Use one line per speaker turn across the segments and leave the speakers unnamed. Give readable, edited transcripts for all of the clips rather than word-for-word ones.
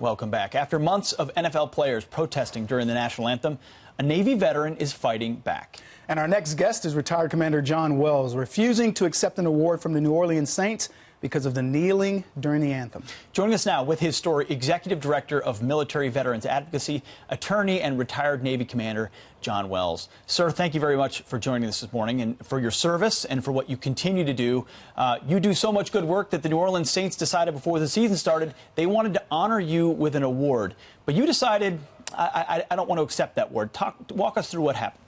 Welcome back. After months of NFL players protesting during the national anthem, a Navy veteran is fighting back.
And our next guest is retired Commander John Wells, refusing to accept an award from the New Orleans Saints because of the kneeling during the anthem. Joining us now with his story, Executive Director of Military Veterans Advocacy, attorney and retired Navy Commander John Wells. Sir, thank you very much for joining us this morning and for your service and for what you continue to do. You do so much good work that the New Orleans Saints decided before the season started they wanted to honor you with an award. But you decided, I don't want to accept that award. Walk us through what happened.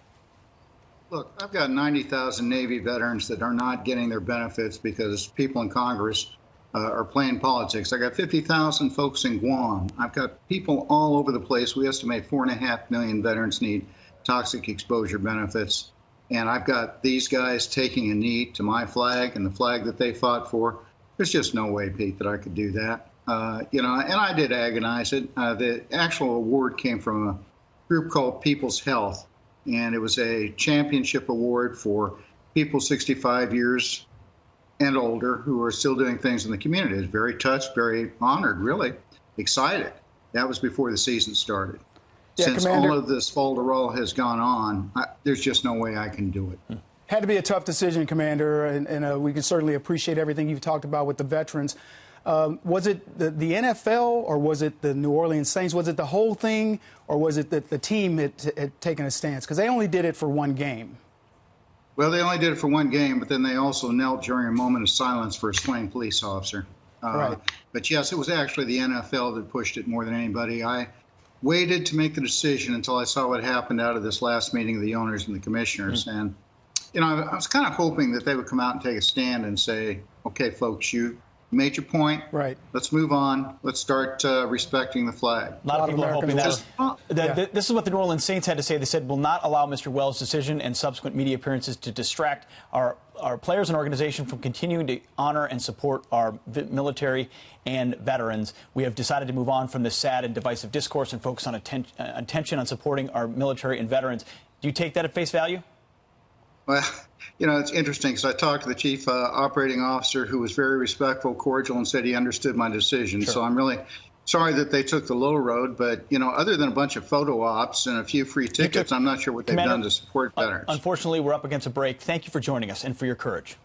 Look, I've got 90,000 Navy veterans that are not getting their benefits because people in Congress are playing politics. I got 50,000 folks in Guam. I've got people all over the place. We estimate 4.5 million veterans need toxic exposure benefits. And I've got these guys taking a knee to my flag and the flag that they fought for. There's just no way, Pete, that I could do that. And I did agonize it. The actual award came from a group called People's Health. And it was a championship award for people 65 years and older who are still doing things in the community. I was very touched, very honored, really excited. That was before the season started.
Yeah,
Since
Commander,
all of this falderall has gone on, there's just no way I can do it.
Had to be a tough decision, Commander, and we can certainly appreciate everything you've talked about with the veterans. Was it the NFL or was it the New Orleans Saints? Was it the whole thing or was it that the team had taken a stance? Because they only did it for one game.
Well, they only did it for one game, but then they also knelt during a moment of silence for a slain police officer.
Right.
But yes, it was actually the NFL that pushed it more than anybody. I waited to make the decision until I saw what happened out of this last meeting of the owners and the commissioners. And, I was kind of hoping that they would come out and take a stand and say, okay, folks, you made your point.
Right.
Let's move on. Let's start respecting the flag.
A lot of people are hoping that.
Yeah.
This is what the New Orleans Saints had to say. They said, we'll not allow Mr. Wells' decision and subsequent media appearances to distract our players and organization from continuing to honor and support our military and veterans. We have decided to move on from this sad and divisive discourse and focus on attention on supporting our military and veterans. Do you take that at face value?
Well, it's interesting because I talked to the chief operating officer who was very respectful, cordial, and said he understood my decision.
Sure.
So I'm really sorry that they took the low road. But, other than a bunch of photo ops and a few free tickets, I'm not sure what they've done to support veterans.
Unfortunately, we're up against a break. Thank you for joining us and for your courage.